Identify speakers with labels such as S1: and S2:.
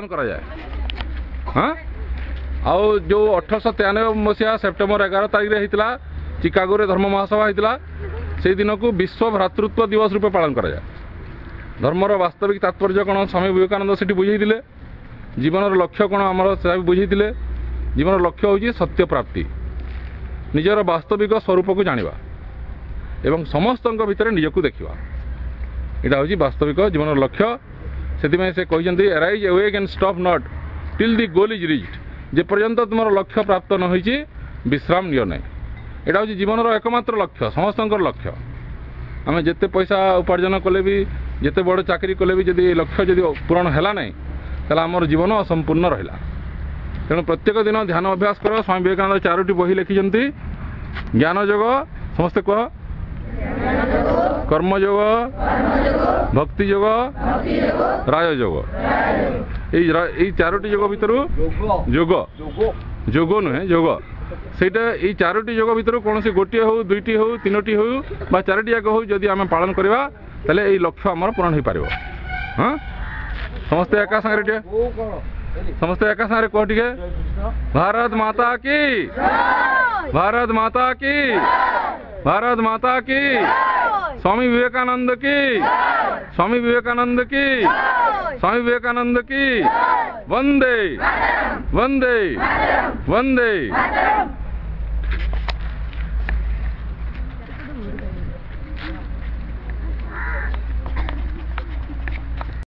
S1: करा जाए। हाँ आउ जो 1893 मसीहा सेप्टेम्बर 11 तारीख होता चिकागो रे धर्म महासभा होता से दिन को विश्व भ्रातृत्व दिवस रूपे पालन करा जाए। धर्मर वास्तविक तात्पर्य कौन स्वामी विवेकानंद से बुझे जीवन लक्ष्य कौन आमर से बुझे जीवन लक्ष्य हूँ सत्य प्राप्ति निजर वास्तविक स्वरूप को जाना एवं समस्त भितर निजक देखा यहाँ हूँ वास्तविक जीवन लक्ष्य से कहते arise awake and stop not till the goal is reached जे पर्यंत तुम लक्ष्य प्राप्त न होई विश्राम नियो नहीं। यहाँ हूँ जीवन एकमात्र लक्ष्य समस्त लक्ष्य आम जिते पैसा उपार्जन कले भी जिते बड़ चाकरी कले भी जदि लक्ष्य जदि पूरण है ना ताला आमर जीवन असंपूर्ण रहा। तेणु प्रत्येक दिन ध्यान अभ्यास कर। स्वामी विवेकानंद 4टी बही लिखिं ज्ञान योग समस्ते कह कर्मयोग भक्ति योग राजयोग यही 4टी योग भितर योग योग नुहे योग सेटा यही 4टी योग भितर कौन से गोटे हो 2टी हो 3टी हो 4टी जाक हो जदि आम पालन करवा ताले यही लक्ष्य आमर पूरण हो पार। हाँ समस्ते एका सागर समस्ते एका सागर कह टे भारत माता की भारत माता की भारत माता की स्वामी विवेकानंद की स्वामी विवेकानंद की स्वामी विवेकानंद की वंदे वंदे वंदे